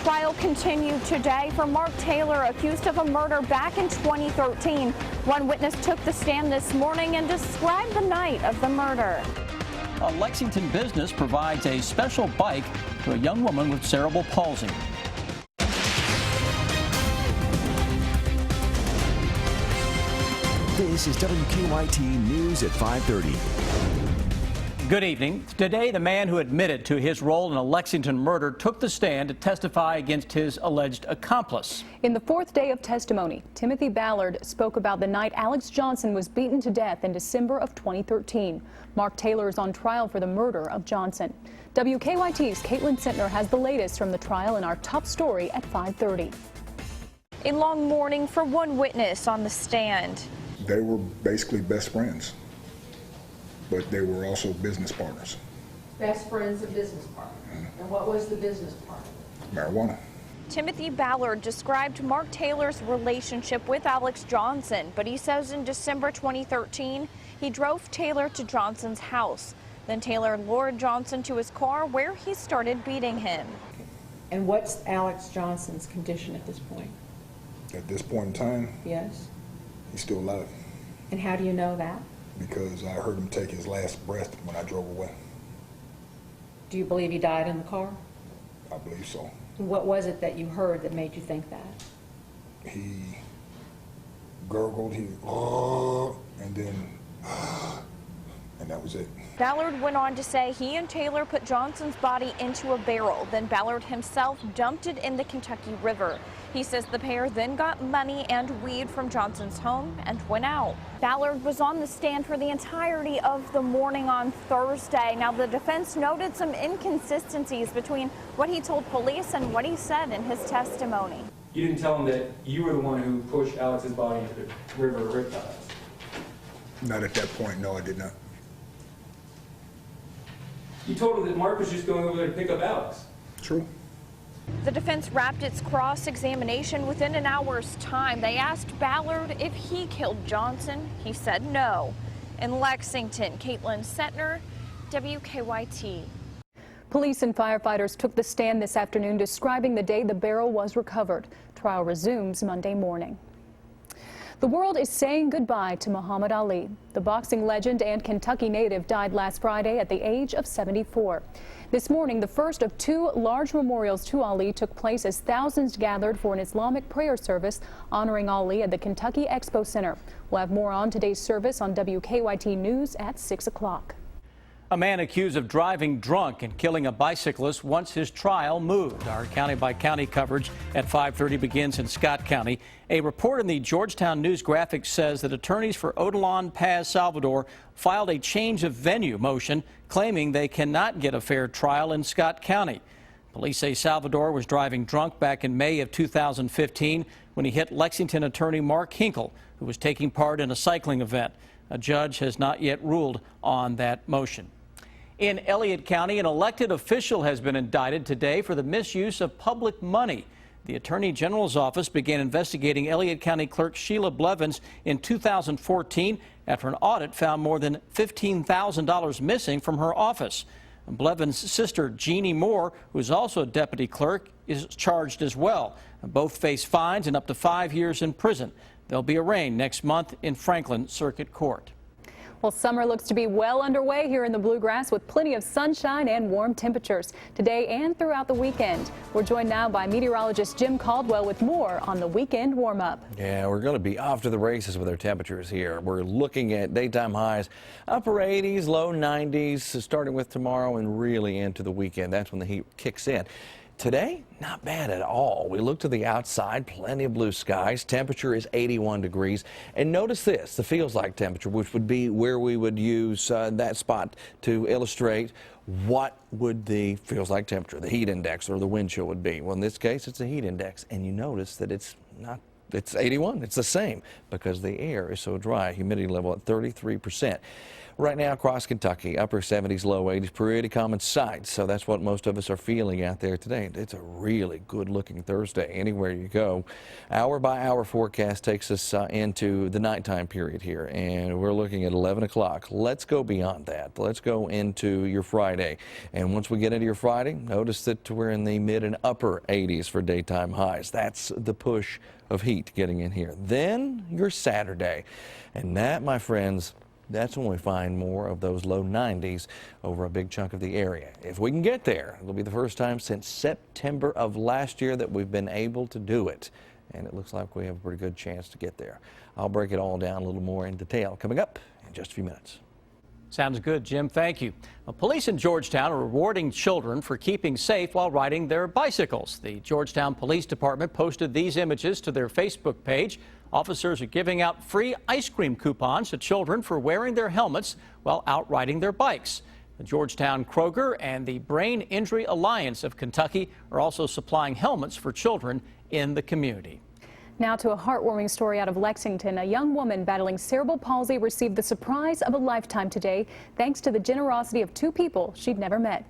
trial continued today for Mark Taylor, accused of a murder back in 2013. One witness took the stand this morning and described the night of the murder. A Lexington business provides a special bike to a young woman with cerebral palsy. This is WKYT News at 5:30. Good evening. Today, the man who admitted to his role in a Lexington murder took the stand to testify against his alleged accomplice. In the fourth day of testimony, Timothy Ballard spoke about the night Alex Johnson was beaten to death in December of 2013. Mark Taylor is on trial for the murder of Johnson. WKYT's Caitlin Sentner has the latest from the trial in our top story at 5:30. A long morning for one witness on the stand. They were basically best friends, but they were also business partners. Best friends and business partner. And what was the business partner? Marijuana. Timothy Ballard described Mark Taylor's relationship with Alex Johnson, but he says in December 2013, he drove Taylor to Johnson's house. Then Taylor lured Johnson to his car where he started beating him. And what's Alex Johnson's condition at this point? At this point in time, Yes. he's still alive And how do you know that? because I heard him take his last breath when I drove away. Do you believe he died in the car? I believe so. What was it that you heard that made you think that? He gurgled, and then, and that was it. Ballard went on to say he and Taylor put Johnson's body into a barrel. Then Ballard himself dumped it in the Kentucky River. He says the pair then got money and weed from Johnson's home and went out. Ballard was on the stand for the entirety of the morning on Thursday. Now, the defense noted some inconsistencies between what he told police and what he said in his testimony. You didn't tell him that you were the one who pushed Alex's body into the river of Riptides? Not at that point, no, I did not. You told him that Mark was just going over there to pick up Alex. True. The defense wrapped its cross-examination within an hour's time. They asked Ballard if he killed Johnson. He said no. In Lexington, Caitlin Sentner, WKYT. Police and firefighters took the stand this afternoon describing the day the barrel was recovered. Trial resumes Monday morning. The world is saying goodbye to Muhammad Ali. The boxing legend and Kentucky native died last Friday at the age of 74. This morning, the first of two large memorials to Ali took place as thousands gathered for an Islamic prayer service honoring Ali at the Kentucky Expo Center. We'll have more on today's service on WKYT News at 6 o'clock. A man accused of driving drunk and killing a bicyclist wants his trial moved. Our county-by-county coverage at 5:30 begins in Scott County. A report in the Georgetown News Graphic says that attorneys for Odilon Paz Salvador filed a change of venue motion, claiming they cannot get a fair trial in Scott County. Police say Salvador was driving drunk back in May of 2015 when he hit Lexington attorney Mark Hinkle, who was taking part in a cycling event. A judge has not yet ruled on that motion. In Elliott County, an elected official has been indicted today for the misuse of public money. The Attorney General's office began investigating Elliott County Clerk Sheila Blevins in 2014 after an audit found more than $15,000 missing from her office. Blevins' sister, Jeannie Moore, who is also a deputy clerk, is charged as well. Both face fines and up to 5 years in prison. They'll be arraigned next month in Franklin Circuit Court. Well, summer looks to be well underway here in the Bluegrass with plenty of sunshine and warm temperatures today and throughout the weekend. We're joined now by meteorologist Jim Caldwell with more on the weekend warm-up. Yeah, we're going to be off to the races with our temperatures here. We're looking at daytime highs, upper 80s, low 90s, starting with tomorrow and really into the weekend. That's when the heat kicks in. Today, not bad at all. We look to the outside, plenty of blue skies. Temperature is 81 degrees. And notice this, the feels like temperature, which would be where we would use that spot to illustrate what would the feels like temperature, the heat index or the wind chill would be. Well, in this case, it's a heat index. And you notice that it's 81. It's the same because the air is so dry. Humidity level at 33%. Right now across Kentucky, upper 70s, low 80s, pretty common sight. So that's what most of us are feeling out there today. It's a really good looking Thursday anywhere you go. Hour by hour forecast takes us into the nighttime period here, and we're looking at 11 o'clock. Let's go beyond that. Let's go into your Friday. And once we get into your Friday, notice that we're in the mid and upper 80s for daytime highs. That's the push of heat getting in here. Then your Saturday. And that, my friends, that's when we find more of those low 90s over a big chunk of the area. If we can get there, it'll be the first time since September of last year that we've been able to do it. And it looks like we have a pretty good chance to get there. I'll break it all down a little more in detail coming up in just a few minutes. Sounds good, Jim. Thank you. Well, police in Georgetown are rewarding children for keeping safe while riding their bicycles. The Georgetown Police Department posted these images to their Facebook page. Officers are giving out free ice cream coupons to children for wearing their helmets while out riding their bikes. The Georgetown Kroger and the Brain Injury Alliance of Kentucky are also supplying helmets for children in the community. Now to a heartwarming story out of Lexington. A young woman battling cerebral palsy received the surprise of a lifetime today, thanks to the generosity of two people she'd never met.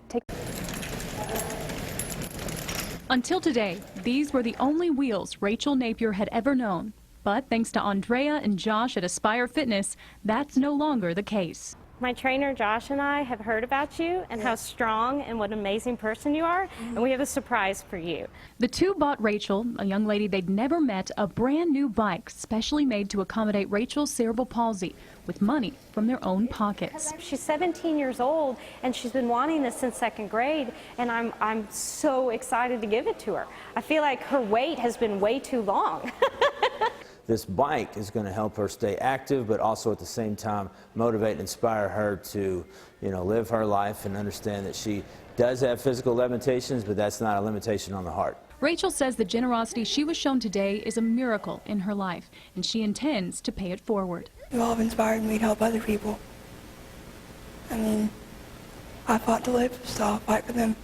Until today, these were the only wheels Rachel Napier had ever known. But thanks to Andrea and Josh at Aspire Fitness, that's no longer the case. My trainer Josh and I have heard about you and how strong and what an amazing person you are, and we have a surprise for you. The two bought Rachel, a young lady they'd never met, a brand new bike specially made to accommodate Rachel's cerebral palsy with money from their own pockets. She's 17 years old and she's been wanting this since second grade, and I'm so excited to give it to her. I feel like her wait has been way too long. This bike is going to help her stay active, but also at the same time motivate and inspire her to, live her life and understand that she does have physical limitations, but that's not a limitation on the heart. Rachel says the generosity she was shown today is a miracle in her life, and she intends to pay it forward. You all have inspired me to help other people. I mean, I fought to live, so I'll fight for them.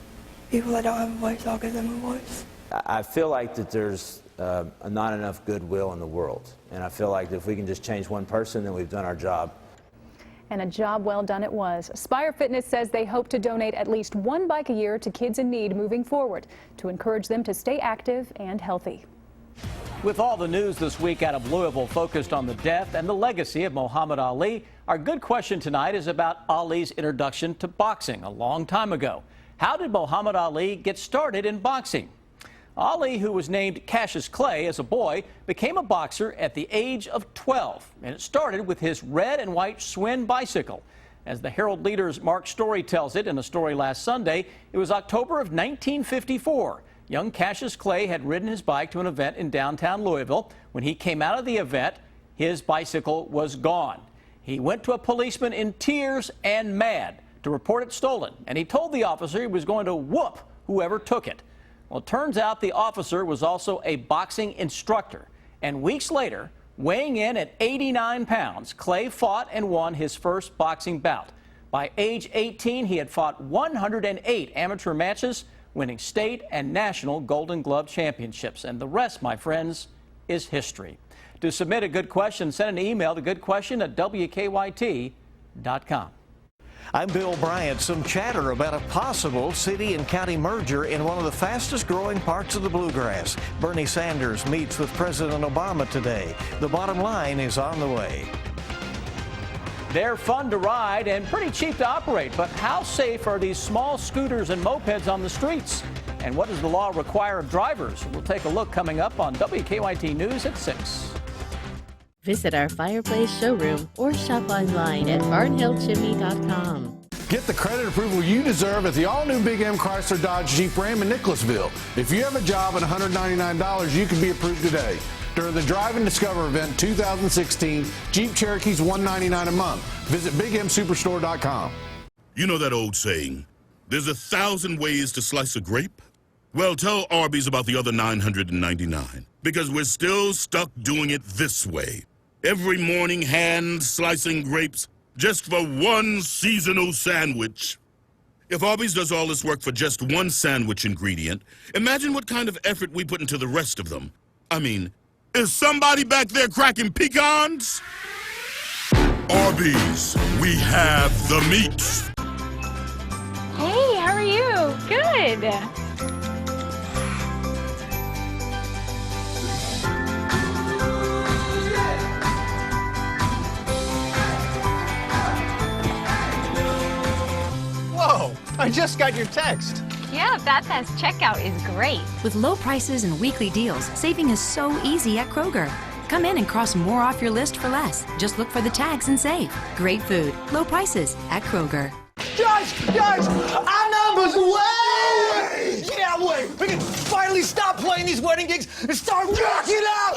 People that don't have a voice, I'll give them a voice. I feel like that there's not enough goodwill in the world, and I feel like if we can just change one person, then we've done our job. And a job well done it was. Aspire Fitness says they hope to donate at least one bike a year to kids in need moving forward to encourage them to stay active and healthy. With all the news this week out of Louisville focused on the death and the legacy of Muhammad Ali, our good question tonight is about Ali's introduction to boxing a long time ago. How did Muhammad Ali get started in boxing? Ali, who was named Cassius Clay as a boy, became a boxer at the age of 12, and it started with his red and white Schwinn bicycle. As the Herald Leader's Mark Story tells it in a story last Sunday, it was October of 1954. Young Cassius Clay had ridden his bike to an event in downtown Louisville. When he came out of the event, his bicycle was gone. He went to a policeman in tears and mad to report it stolen, and he told the officer he was going to whoop whoever took it. Well, it turns out the officer was also a boxing instructor. And weeks later, weighing in at 89 pounds, Clay fought and won his first boxing bout. By age 18, he had fought 108 amateur matches, winning state and national Golden Glove championships. And the rest, my friends, is history. To submit a good question, send an email to goodquestion@WKYT.com. I'm Bill Bryant. Some chatter about a possible city and county merger in one of the fastest growing parts of the bluegrass. Bernie Sanders meets with President Obama today. The bottom line is on the way. They're fun to ride and pretty cheap to operate, but how safe are these small scooters and mopeds on the streets? And what does the law require of drivers? We'll take a look coming up on WKYT News at 6. Visit our fireplace showroom or shop online at barnhillchimney.com. Get the credit approval you deserve at the all-new Big M Chrysler Dodge Jeep Ram in Nicholasville. If you have a job and $199, you can be approved today. During the Drive and Discover event 2016, Jeep Cherokee's $199 a month. Visit BigMSuperstore.com. You know that old saying, there's 1,000 ways to slice a grape? Well, tell Arby's about the other 999, because we're still stuck doing it this way. Every morning hand slicing grapes just for one seasonal sandwich. If Arby's does all this work for just one sandwich ingredient, imagine what kind of effort we put into the rest of them. I mean, is somebody back there cracking pecans? Arby's, we have the meats. Hey, how are you? Good. Whoa, I just got your text. Yeah, that fast checkout is great. With low prices and weekly deals, saving is so easy at Kroger. Come in and cross more off your list for less. Just look for the tags and save. Great food, low prices at Kroger. Judge, our number's way! Yeah, wait. We can finally stop playing these wedding gigs and start rocking out!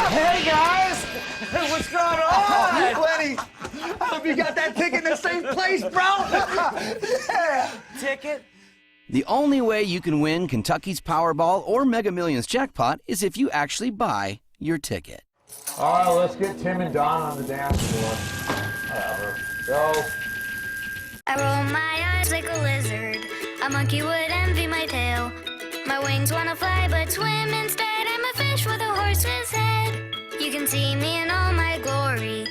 Hey, guys! What's going on? Lenny, I hope you got that ticket in the same place, bro! Yeah. Ticket? The only way you can win Kentucky's Powerball or Mega Millions jackpot is if you actually buy your ticket. All right, let's get Tim and Don on the dance floor. Go. I roll my eyes like a lizard. A monkey would envy my tail. My wings wanna fly but swim instead. I'm a fish with a horse's head. You can see me in all my glory.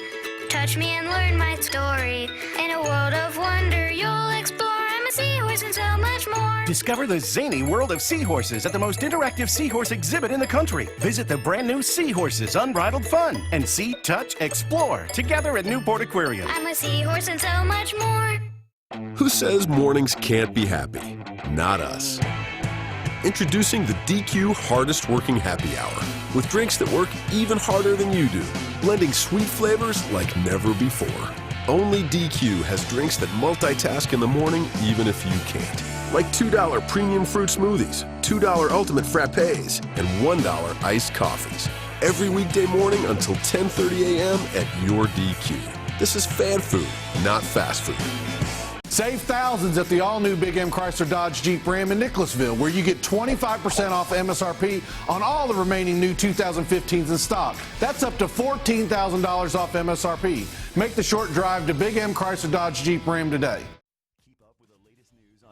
Touch me and learn my story. In a world of wonder you'll explore. I'm a seahorse and so much more. Discover the zany world of seahorses at the most interactive seahorse exhibit in the country. Visit the brand new Seahorses Unbridled Fun and see, touch, explore together at Newport Aquarium. I'm a seahorse and so much more. Who says mornings can't be happy? Not us. Introducing the DQ Hardest Working Happy Hour with drinks that work even harder than you do, blending sweet flavors like never before. Only DQ has drinks that multitask in the morning even if you can't. Like $2 premium fruit smoothies, $2 ultimate frappes, and $1 iced coffees. Every weekday morning until 10:30 a.m. at your DQ. This is fan food, not fast food. Save thousands at the all-new Big M Chrysler Dodge Jeep Ram in Nicholasville, where you get 25% off MSRP on all the remaining new 2015s in stock. That's up to $14,000 off MSRP. Make the short drive to Big M Chrysler Dodge Jeep Ram today.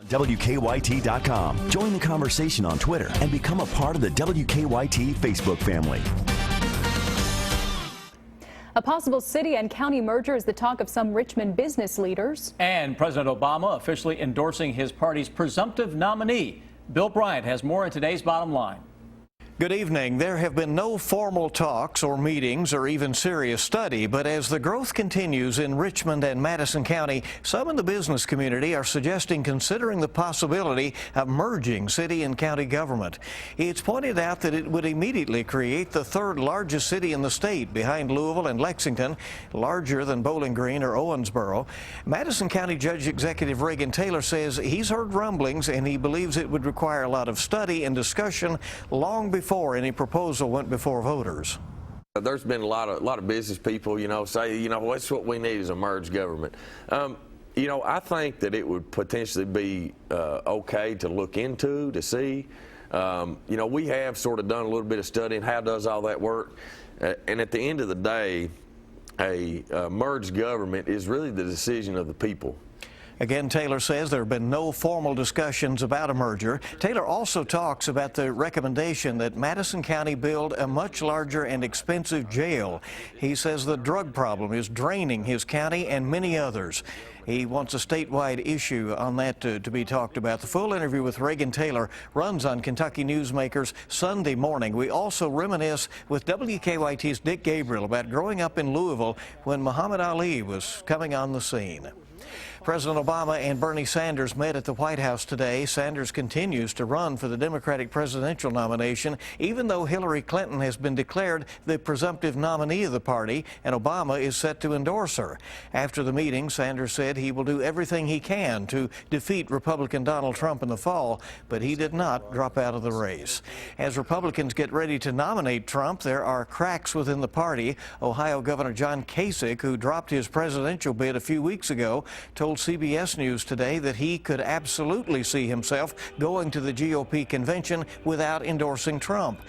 WKYT.com. Join the conversation on Twitter and become a part of the WKYT Facebook family. A possible city and county merger is the talk of some Richmond business leaders. And President Obama officially endorsing his party's presumptive nominee. Bill Bryant has more in today's Bottom Line. Good evening. There have been no formal talks or meetings or even serious study, but as the growth continues in Richmond and Madison County, some in the business community are suggesting considering the possibility of merging city and county government. It's pointed out that it would immediately create the third largest city in the state, behind Louisville and Lexington, larger than Bowling Green or Owensboro. Madison County Judge Executive Reagan Taylor says he's heard rumblings and he believes it would require a lot of study and discussion long before any proposal went before voters. There's been a lot of business people, say, what's what we need is a merged government. I think that it would potentially be okay to look into, to see. We have sort of done a little bit of studying. How does all that work? And at the end of the day, a merged government is really the decision of the people. Again, Taylor says there have been no formal discussions about a merger. Taylor also talks about the recommendation that Madison County build a much larger and expensive jail. He says the drug problem is draining his county and many others. He wants a statewide issue on that to be talked about. The full interview with Reagan Taylor runs on Kentucky Newsmakers Sunday morning. We also reminisce with WKYT's Dick Gabriel about growing up in Louisville when Muhammad Ali was coming on the scene. President Obama and Bernie Sanders met at the White House today. Sanders continues to run for the Democratic presidential nomination, even though Hillary Clinton has been declared the presumptive nominee of the party, and Obama is set to endorse her. After the meeting, Sanders said he will do everything he can to defeat Republican Donald Trump in the fall, but he did not drop out of the race. As Republicans get ready to nominate Trump, there are cracks within the party. Ohio Governor John Kasich, who dropped his presidential bid a few weeks ago, told CBS News today that he could absolutely see himself going to the GOP convention without endorsing Trump.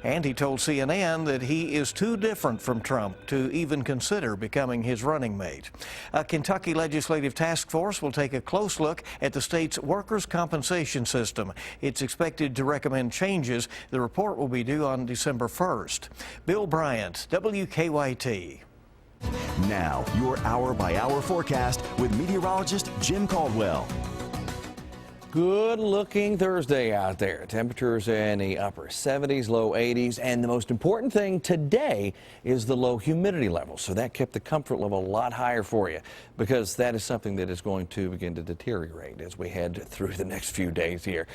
And he told CNN that he is too different from Trump to even consider becoming his running mate. A Kentucky legislative task force will take a close look at the state's workers' compensation system. It's expected to recommend changes. The report will be due on December 1st. Bill Bryant, WKYT. Now, your hour-by-hour forecast with meteorologist Jim Caldwell. Good looking Thursday out there. Temperatures in the upper 70s, low 80s, and the most important thing today is the low humidity level. So that kept the comfort level a lot higher for you, because that is something that is going to begin to deteriorate as we head through the next few days here.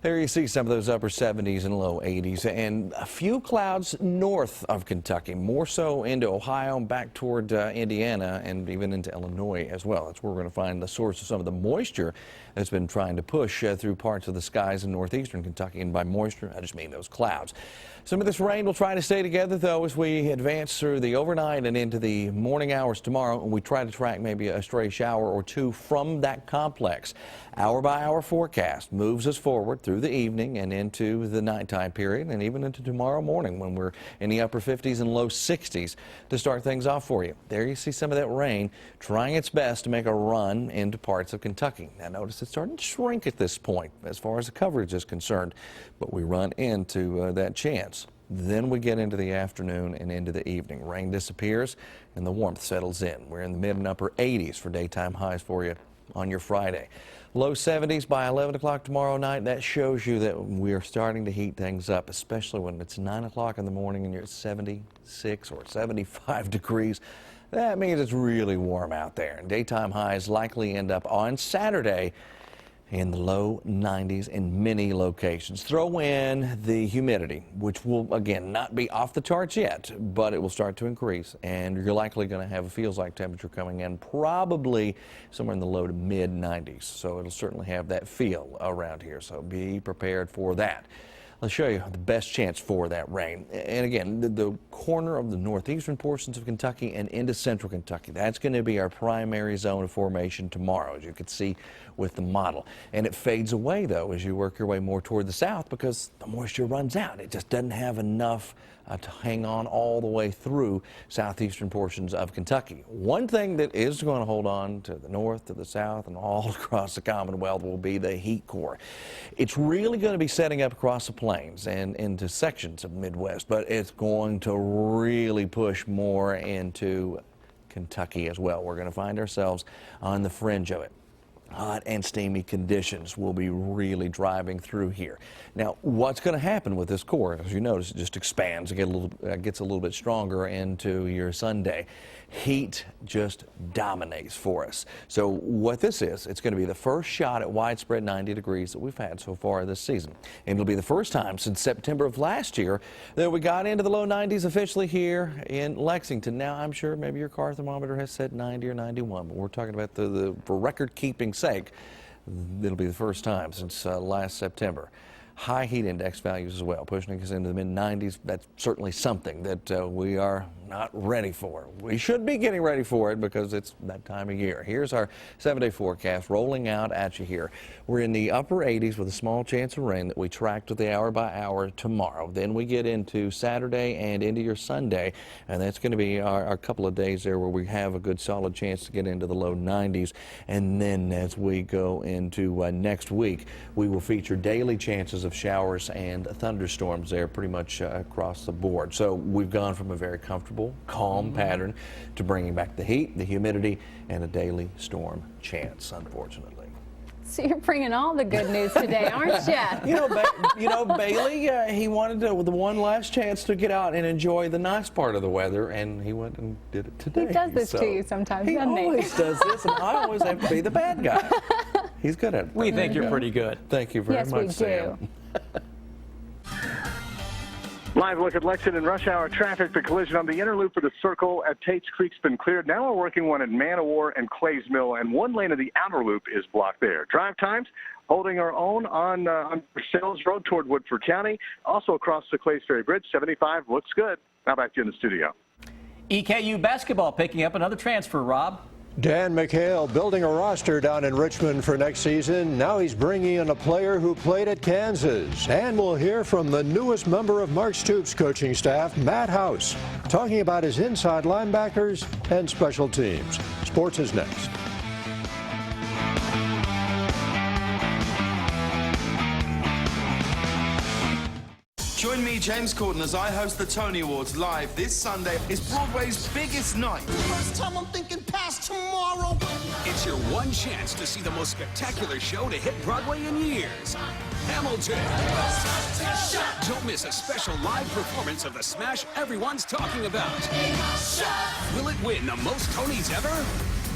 There you see some of those upper 70s and low 80s, and a few clouds north of Kentucky, more so into Ohio and back toward Indiana and even into Illinois as well. That's where we're going to find the source of some of the moisture that's been trying to push through parts of the skies in northeastern Kentucky. And by moisture, I just mean those clouds. Some of this rain will try to stay together, though, as we advance through the overnight and into the morning hours tomorrow. And we try to track maybe a stray shower or two from that complex. Hour-by-hour forecast moves us forward through the evening and into the nighttime period, and even into tomorrow morning when we're in the upper 50s and low 60s to start things off for you. There you see some of that rain trying its best to make a run into parts of Kentucky. Now notice it's starting to shrink at this point as far as the coverage is concerned, but we run into that chance. Then we get into the afternoon and into the evening. Rain disappears and the warmth settles in. We're in the mid and upper 80s for daytime highs for you on your Friday. Low 70s by 11 o'clock tomorrow night. That shows you that we're starting to heat things up, especially when it's 9 o'clock in the morning and you're at 76 or 75 degrees. That means it's really warm out there. And daytime highs likely end up on Saturday in the low 90s in many locations. Throw in the humidity, which will, again, not be off the charts yet, but it will start to increase, and you're likely going to have a feels-like temperature coming in probably somewhere in the low to mid 90s. So it'll certainly have that feel around here, so be prepared for that. Let's show you the best chance for that rain. And again, the corner of the northeastern portions of Kentucky and into central Kentucky. That's going to be our primary zone of formation tomorrow, as you can see with the model. And it fades away, though, as you work your way more toward the south because the moisture runs out. It just doesn't have enough to hang on all the way through southeastern portions of Kentucky. One thing that is going to hold on to the north, to the south, and all across the Commonwealth will be the heat core. It's really going to be setting up across the plains and into sections of the Midwest, but it's going to really push more into Kentucky as well. We're going to find ourselves on the fringe of it. Hot and steamy conditions will be really driving through here. Now, what's going to happen with this core? As you notice, it just expands, gets a little bit stronger into your Sunday. Heat just dominates for us. So what this is, it's going to be the first shot at widespread 90 degrees that we've had so far this season. And it'll be the first time since September of last year that we got into the low 90s officially here in Lexington. Now, I'm sure maybe your car thermometer has said 90 or 91, but we're talking about for record-keeping sake, it'll be the first time since last September. High heat index values as well, pushing us into the mid-90s. That's certainly something that we are not ready for. We should be getting ready for it because it's that time of year. Here's our 7-day forecast rolling out at you here. We're in the upper 80s with a small chance of rain that we tracked with the hour-by-hour tomorrow. Then we get into Saturday and into your Sunday, and that's going to be our couple of days there where we have a good solid chance to get into the low 90s. And then as we go into next week, we will feature daily chances of showers and thunderstorms there pretty much across the board. So we've gone from a very comfortable, calm pattern to bringing back the heat, the humidity, and a daily storm chance, unfortunately. So you're bringing all the good news today, aren't you? Bailey, he wanted the one last chance to get out and enjoy the nice part of the weather, and he went and did it today. He does this to you sometimes, doesn't he? He always does this, and I always have to be the bad guy. He's good at it. We think you're pretty good. Thank you very much, Sam. Yes, we do. Live look at Lexington rush hour traffic. The collision on the inner loop of the circle at Tate's Creek's been cleared. Now we're working one at Man-O-War and Clays Mill, and one lane of the outer loop is blocked there. Drive times holding our own on Sales Road toward Woodford County. Also across the Clays Ferry Bridge, 75 looks good. Now back to you in the studio. EKU basketball picking up another transfer, Rob. Dan McHale building a roster down in Richmond for next season. Now he's bringing in a player who played at Kansas. And we'll hear from the newest member of Mark Stoops' coaching staff, Matt House, talking about his inside linebackers and special teams. Sports is next. Join me, James Corden, as I host the Tony Awards live this Sunday. It's Broadway's biggest night. First time I'm thinking past tomorrow. It's your one chance to see the most spectacular show to hit Broadway in years. Hamilton. Don't miss a special live performance of the smash everyone's talking about. Will it win the most Tonys ever?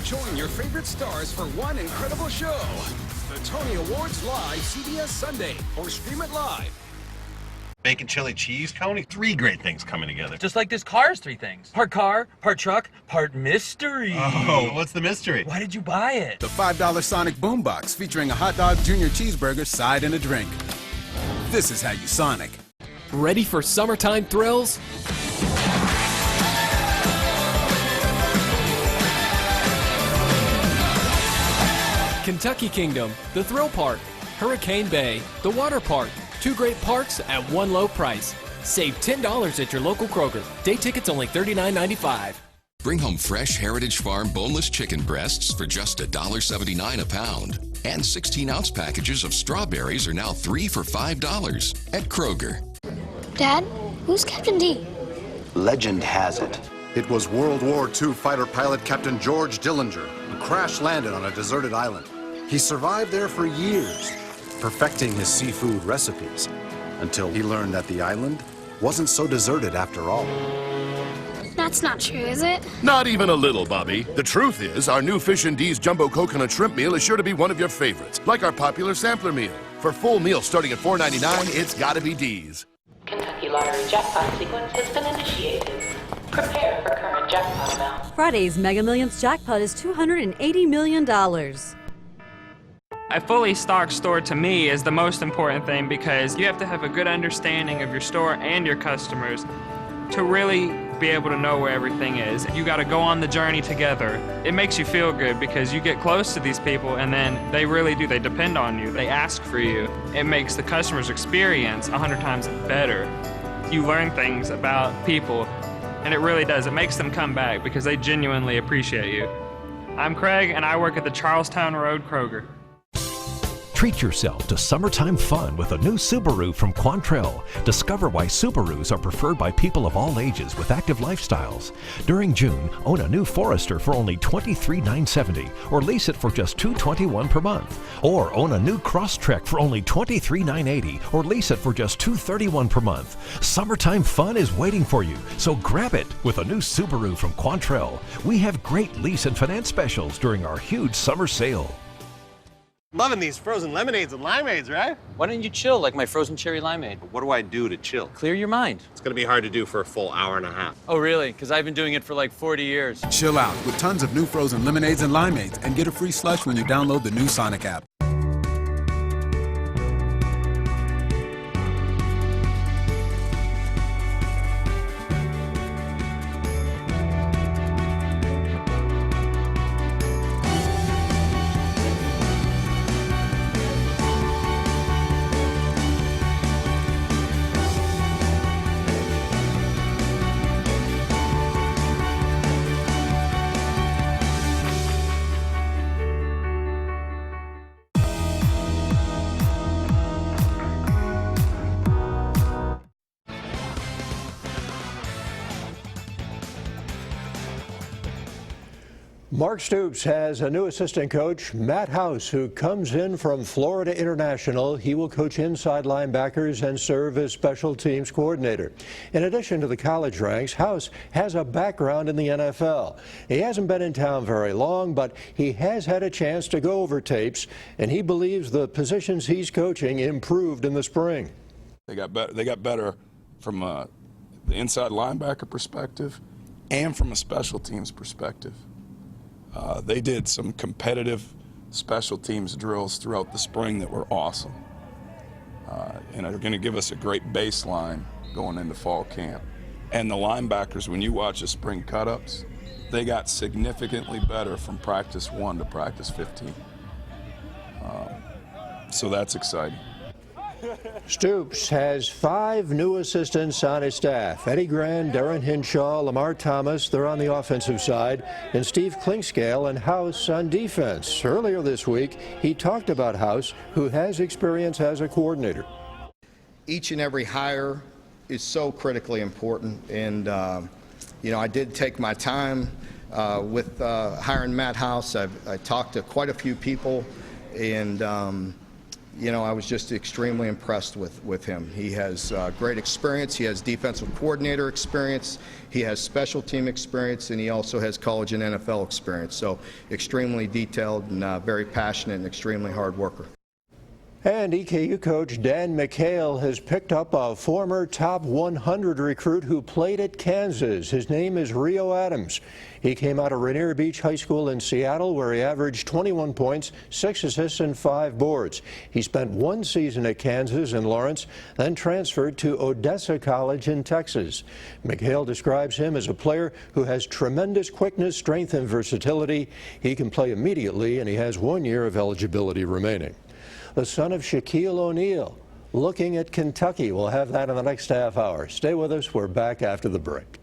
Join your favorite stars for one incredible show. The Tony Awards live CBS Sunday, or stream it live. Bacon chili cheese, Tony. 3 great things coming together. Just like this car's 3 things. Part car, part truck, part mystery. Oh, what's the mystery? Why did you buy it? The $5 Sonic Boombox featuring a hot dog, junior cheeseburger, side, and a drink. This is how you Sonic. Ready for summertime thrills? Kentucky Kingdom, the Thrill Park, Hurricane Bay, the Water Park. 2 great parks at one low price. Save $10 at your local Kroger. Day tickets only $39.95. Bring home fresh Heritage Farm boneless chicken breasts for just $1.79 a pound. And 16-ounce packages of strawberries are now 3 for $5 at Kroger. Dad, who's Captain D? Legend has it, it was World War II fighter pilot Captain George Dillinger who crash-landed on a deserted island. He survived there for years, perfecting his seafood recipes, until he learned that the island wasn't so deserted after all. That's not true, is it? Not even a little, Bobby. The truth is, our new Fish and D's Jumbo Coconut Shrimp Meal is sure to be one of your favorites, like our popular sampler meal. For full meals starting at $4.99, it's gotta be D's. Kentucky Lottery jackpot sequence has been initiated. Prepare for current jackpot amount. Friday's Mega Millions jackpot is $280 million. A fully stocked store to me is the most important thing because you have to have a good understanding of your store and your customers to really be able to know where everything is. You got to go on the journey together. It makes you feel good because you get close to these people and then they really do. They depend on you. They ask for you. It makes the customer's experience 100 times better. You learn things about people and it really does. It makes them come back because they genuinely appreciate you. I'm Craig and I work at the Charlestown Road Kroger. Treat yourself to summertime fun with a new Subaru from Quantrill. Discover why Subarus are preferred by people of all ages with active lifestyles. During June, own a new Forester for only $23,970 or lease it for just $221 per month. Or own a new Crosstrek for only $23,980 or lease it for just $231 per month. Summertime fun is waiting for you, so grab it with a new Subaru from Quantrill. We have great lease and finance specials during our huge summer sale. Loving these frozen lemonades and limeades, right? Why don't you chill like my frozen cherry limeade? What do I do to chill? Clear your mind. It's gonna be hard to do for a full hour and a half. Oh, really? Because I've been doing it for like 40 years. Chill out with tons of new frozen lemonades and limeades and get a free slush when you download the new Sonic app. Mark Stoops has a new assistant coach, Matt House, who comes in from Florida International. He will coach inside linebackers and serve as special teams coordinator. In addition to the college ranks, House has a background in the NFL. He hasn't been in town very long, but he has had a chance to go over tapes, and he believes the positions he's coaching improved in the spring. They got better from the inside linebacker perspective and from a special teams perspective. They did some competitive special teams drills throughout the spring that were awesome and are going to give us a great baseline going into fall camp. And the linebackers, when you watch the spring cut-ups, they got significantly better from practice 1 to practice 15. So that's exciting. Stoops has 5 new assistants on his staff. Eddie Grand, Darren Hinshaw, Lamar Thomas, they're on the offensive side, and Steve Klinkscale and House on defense. Earlier this week, he talked about House, who has experience as a coordinator. Each and every hire is so critically important. And, you know, I did take my time with hiring Matt House. I talked to quite a few people, and you know, I was just extremely impressed with him. He has great experience. He has defensive coordinator experience. He has special team experience, and he also has college and NFL experience. So extremely detailed and very passionate and extremely hard worker. And EKU coach Dan McHale has picked up a former top 100 recruit who played at Kansas. His name is Rio Adams. He came out of Rainier Beach High School in Seattle, where he averaged 21 points, 6 assists, and 5 boards. He spent 1 season at Kansas in Lawrence, then transferred to Odessa College in Texas. McHale describes him as a player who has tremendous quickness, strength, and versatility. He can play immediately, and he has 1 year of eligibility remaining. The son of Shaquille O'Neal looking at Kentucky. We'll have that in the next half hour. Stay with us. We're back after the break.